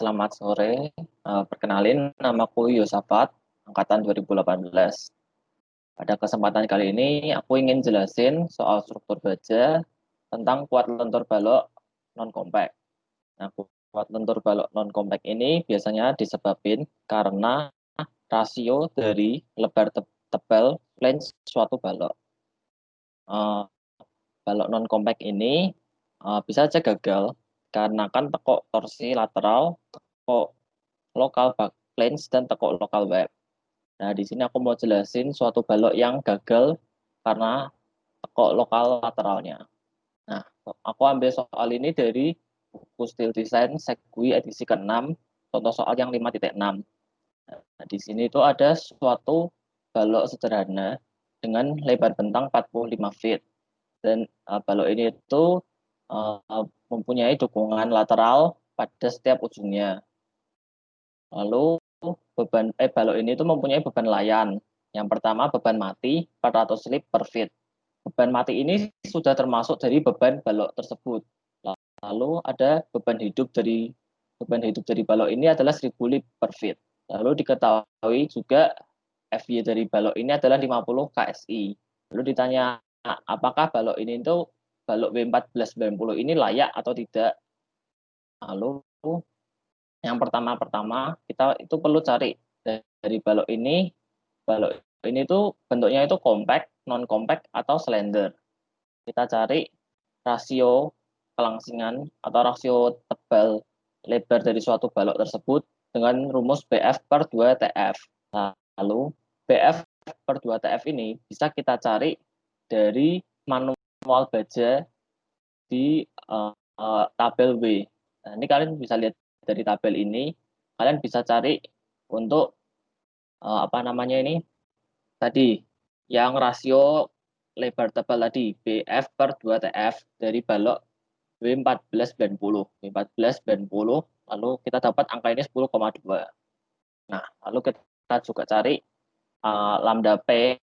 selamat sore. Perkenalin, namaku Yosafat, angkatan 2018. Pada kesempatan kali ini, aku ingin jelasin soal struktur baja tentang kuat lentur balok non-compact. Nah, kuat lentur balok non-compact ini biasanya disebabkan karena rasio dari lebar tebal flange suatu balok. Balok non-compact ini bisa saja gagal karena kan tekuk torsi lateral, tekuk lokal back flange, dan tekuk lokal web. Nah, di sini aku mau jelasin suatu balok yang gagal karena tekuk lokal lateralnya. Nah, aku ambil soal ini dari buku Steel Design Segui edisi ke-6, contoh soal yang 5.6. Nah, di sini itu ada suatu balok sederhana dengan lebar bentang 45 feet. Dan balok ini itu mempunyai dukungan lateral pada setiap ujungnya. Lalu balok ini itu mempunyai beban layan. Yang pertama beban mati 400 lib per feet. Beban mati ini sudah termasuk dari beban balok tersebut. Lalu ada beban hidup dari balok ini adalah 1000 lib per feet. Lalu diketahui juga FY dari balok ini adalah 50 KSI. Lalu ditanya apakah balok ini itu balok W1490 ini layak atau tidak. Lalu yang pertama kita itu perlu cari dari balok ini itu bentuknya itu compact, non compact atau slender. Kita cari rasio kelangsingan atau rasio tebal lebar dari suatu balok tersebut dengan rumus BF per 2 TF. Lalu BF per 2 TF ini bisa kita cari dari manual baja di tabel W. Nah, ini kalian bisa lihat dari tabel ini, kalian bisa cari untuk apa namanya ini tadi yang rasio lebar tebal tadi BF per 2 TF dari balok W1490. W1490, lalu kita dapat angka ini 10,2. Nah, lalu kita juga cari lambda P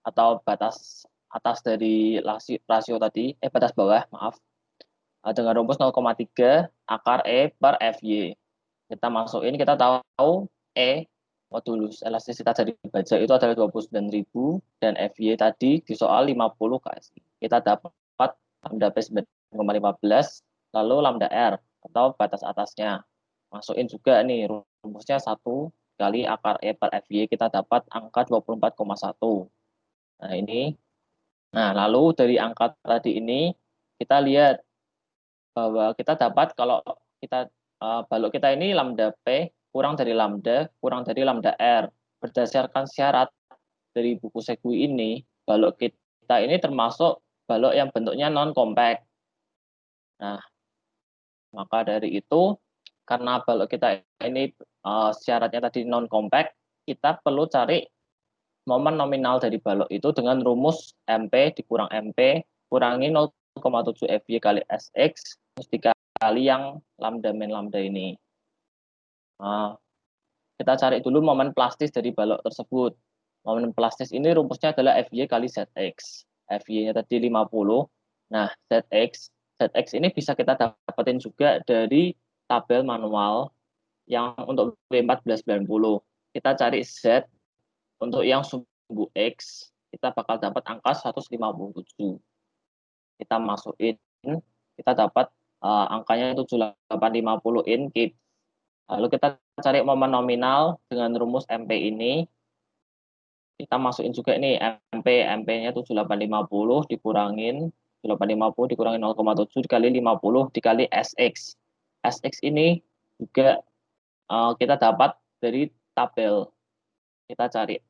atau batas atas dari rasio tadi, batas bawah, maaf, dengan rumus 0,3 akar E per FY. Kita masukin, kita tahu E modulus elastisitas dari baja itu adalah 29.000 dan FY tadi di soal 50 KSI. Kita dapat lambda P 9,15, lalu lambda R atau batas atasnya. Masukin juga nih rumusnya 1 kali akar E per FY, kita dapat angka 24,1. Nah, ini. Nah, lalu dari angka tadi ini kita lihat bahwa kita dapat kalau kita balok kita ini lambda P kurang dari lambda R. Berdasarkan syarat dari buku Segui ini, balok kita ini termasuk balok yang bentuknya non compact. Nah, maka dari itu karena balok kita ini syaratnya tadi non compact, kita perlu cari momen nominal dari balok itu dengan rumus MP dikurang MP kurangi 0,7 FY kali SX terus dikali yang lambda min lambda ini. Kita cari dulu momen plastis dari balok tersebut. Momen plastis ini rumusnya adalah FY kali ZX. FY-nya tadi 50. Nah, ZX ini bisa kita dapetin juga dari tabel manual yang untuk W1490. Kita cari Z untuk yang sumbu X, kita bakal dapat angka 157. Kita masukin, kita dapat angkanya 7850 in kip. Lalu kita cari momen nominal dengan rumus MP ini. Kita masukin juga ini MP-nya 7850 dikurangin 7850 dikurangi 0,7 dikali 50 dikali SX. SX ini juga kita dapat dari tabel. Kita cari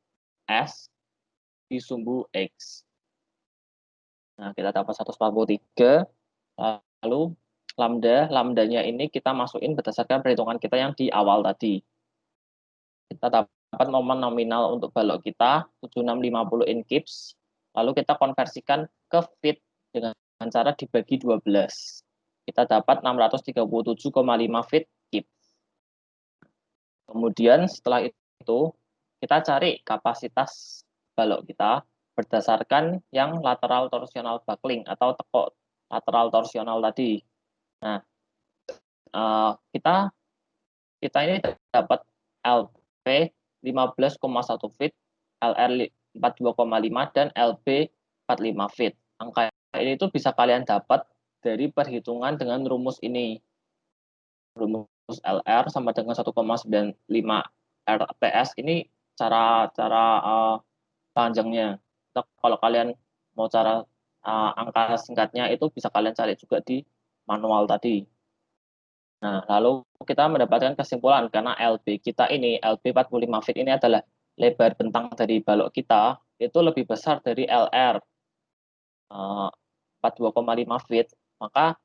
S di sumbu X. Nah, kita dapat 143. Lalu lambdanya ini kita masukin berdasarkan perhitungan kita yang di awal tadi. Kita dapat momen nominal untuk balok kita 7650 in kips. Lalu kita konversikan ke feet dengan cara dibagi 12. Kita dapat 637,5 feet kips. Kemudian setelah itu kita cari kapasitas balok kita berdasarkan yang lateral torsional buckling atau tekuk lateral torsional tadi. Nah, kita kita ini dapat LP 15,1 feet, LR 42,5 dan LB 45 feet. Angka ini tuh bisa kalian dapat dari perhitungan dengan rumus ini. Rumus LR sama dengan 1,95 RTS ini cara panjangnya. Kalau kalian mau cara angka singkatnya itu bisa kalian cari juga di manual tadi. Nah, lalu kita mendapatkan kesimpulan karena LB kita ini, LB 45 feet ini adalah lebar bentang dari balok kita itu lebih besar dari LR 42,5 feet, maka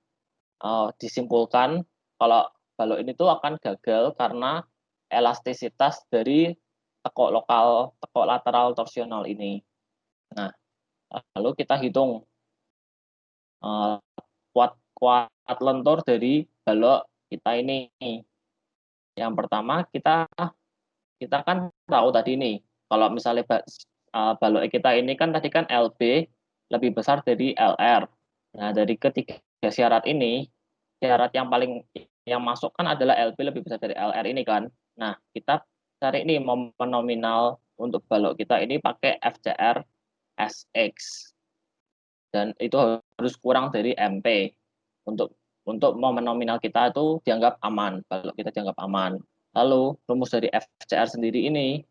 disimpulkan kalau balok ini tuh akan gagal karena elastisitas dari tekuk lateral torsional ini. Nah, lalu kita hitung kuat lentur dari balok kita ini. Yang pertama kita kan tahu tadi nih, kalau misalnya balok kita ini kan tadi kan LB lebih besar dari LR. Nah, dari ketiga syarat ini, syarat yang masuk kan adalah LB lebih besar dari LR ini kan. Nah, kita cari nih momen nominal untuk balok kita ini pakai FCR SX. Dan itu harus kurang dari MP. Untuk momen nominal kita itu dianggap aman, balok kita dianggap aman. Lalu rumus dari FCR sendiri ini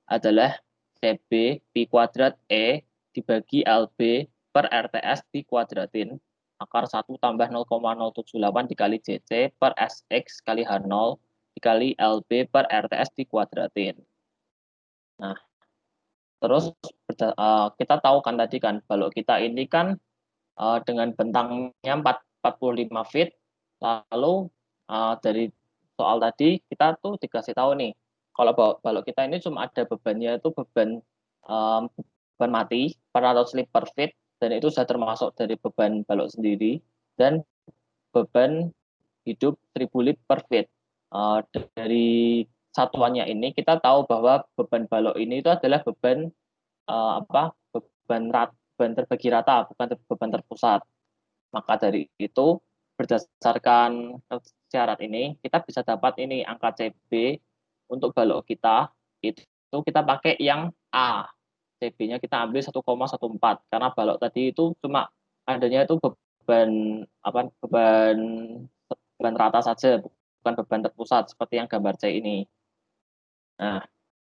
adalah CB pi kuadrat E dibagi LB per RTS dikuadratin akar 1 tambah 0,078 dikali CC per SX kali H0 dikali LB per RTS dikuadratin. Nah, terus kita tahu kan tadi kan balok kita ini kan dengan bentangnya 45 feet. Lalu dari soal tadi kita tuh dikasih tahu nih, kalau balok kita ini cuma ada bebannya itu beban mati 400 lib per feet, dan itu sudah termasuk dari beban balok sendiri, dan beban hidup 1000 lib per feet. Dari satuannya ini kita tahu bahwa beban balok ini itu adalah beban beban terbagi rata, bukan beban terpusat. Maka dari itu, berdasarkan syarat ini, kita bisa dapat ini angka CB untuk balok kita, itu kita pakai yang A. CB-nya kita ambil 1,14 karena balok tadi itu cuma adanya itu beban rata saja, bukan beban terpusat seperti yang gambar C ini. Nah,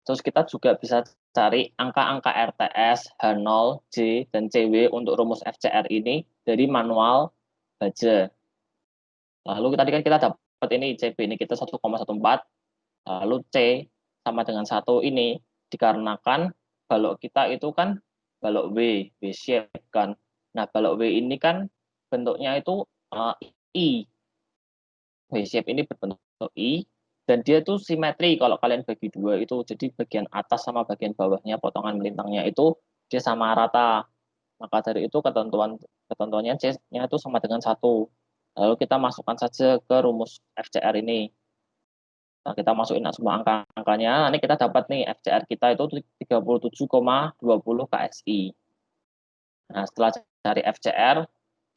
terus kita juga bisa cari angka-angka RTS, H0, J, dan CW untuk rumus FCR ini dari manual baja. Lalu tadi kan kita dapat ini CB ini kita 1,14, lalu C sama dengan 1 ini dikarenakan balok kita itu kan balok W shape kan. Nah, balok W ini kan bentuknya itu I. W shape ini berbentuk I dan dia tuh simetri kalau kalian bagi dua itu, jadi bagian atas sama bagian bawahnya potongan melintangnya itu dia sama rata. Maka dari itu ketentuannya C-nya itu sama dengan 1. Lalu kita masukkan saja ke rumus FCR ini. Nah, kita masukin semua angka-angkanya. Nanti kita dapat nih FCR kita itu 37,20 KSI. Nah, setelah cari FCR,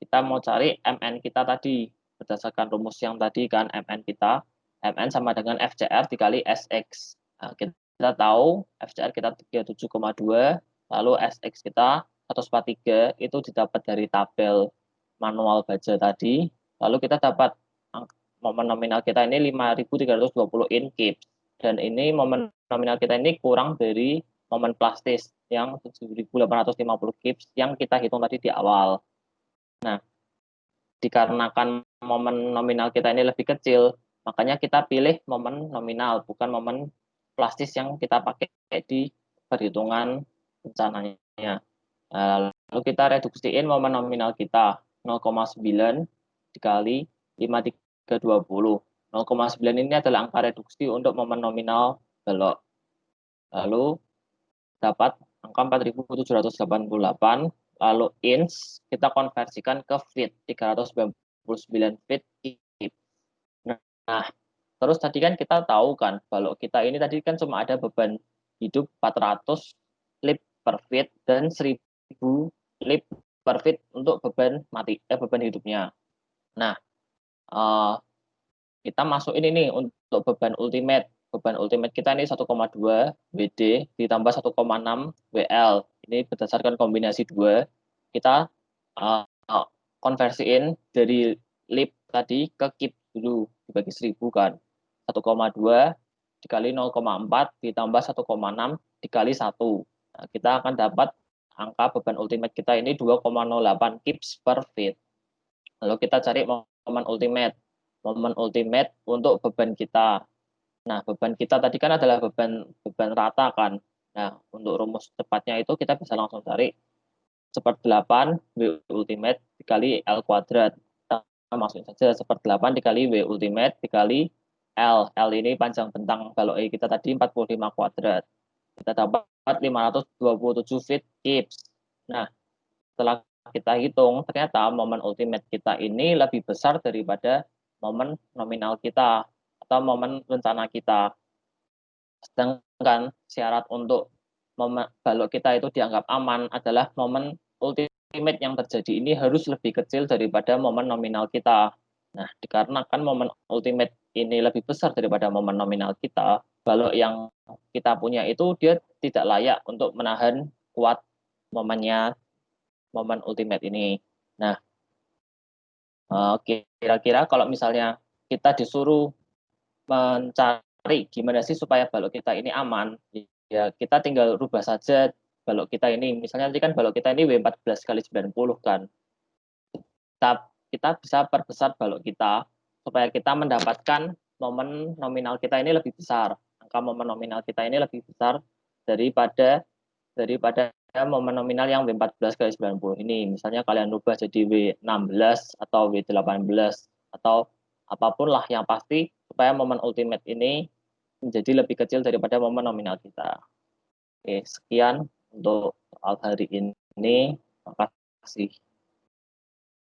kita mau cari MN kita tadi. Berdasarkan rumus yang tadi kan, MN kita. MN sama dengan FCR dikali SX. Nah, kita tahu FCR kita 37,2, lalu SX kita 143, itu didapat dari tabel manual baja tadi. Lalu kita dapat momen nominal kita ini 5.320 in kips. Dan ini momen nominal kita ini kurang dari momen plastis yang 7.850 kips yang kita hitung tadi di awal. Nah, dikarenakan momen nominal kita ini lebih kecil, makanya kita pilih momen nominal, bukan momen plastis yang kita pakai di perhitungan rencananya. Lalu kita reduksiin momen nominal kita 0,9 dikali 5.320. 0,9 ini adalah angka reduksi untuk momen nominal balok. Lalu dapat angka 4.788. Lalu inch kita konversikan ke feet, 399 feet. Nah, terus tadi kan kita tahu kan balok kita ini tadi kan cuma ada beban hidup 400 lib per feet dan 1000 lib per feet untuk beban hidupnya. Nah, kita masukin ini untuk beban ultimate. Beban ultimate kita ini 1,2 WD ditambah 1,6 WL. Ini berdasarkan kombinasi 2. Kita konversiin dari lip tadi ke kip dulu, dibagi 1000 kan. 1,2 dikali 0,4 ditambah 1,6 dikali 1. Nah, kita akan dapat angka beban ultimate kita ini 2,08 kips per feet. Lalu kita cari momen ultimate. Momen ultimate untuk beban kita. Nah, beban kita tadi kan adalah beban rata kan. Nah, untuk rumus cepatnya itu kita bisa langsung cari 1/8 W ultimate dikali L kuadrat. Kita masukin saja 1/8 dikali W ultimate dikali L. L ini panjang bentang balok E kita tadi 45 kuadrat. Kita dapat 527 feet kips. Nah, setelah kita hitung, ternyata momen ultimate kita ini lebih besar daripada momen nominal kita atau momen rencana kita. Sedangkan syarat untuk momen balok kita itu dianggap aman adalah momen ultimate yang terjadi ini harus lebih kecil daripada momen nominal kita. Nah, dikarenakan momen ultimate ini lebih besar daripada momen nominal kita, balok yang kita punya itu dia tidak layak untuk menahan kuat momennya momen ultimate ini. Nah, kira-kira kalau misalnya kita disuruh mencari gimana sih supaya balok kita ini aman, ya kita tinggal rubah saja balok kita ini. Misalnya nanti kan balok kita ini W14 kali 90 kan. Kita bisa perbesar balok kita supaya kita mendapatkan momen nominal kita ini lebih besar. Angka momen nominal kita ini lebih besar daripada momen nominal yang W14 kali 90 ini. Misalnya kalian rubah jadi W16 atau W18 atau apapun lah, yang pasti supaya momen ultimate ini menjadi lebih kecil daripada momen nominal kita. Oke, sekian untuk soal hari ini. Terima kasih.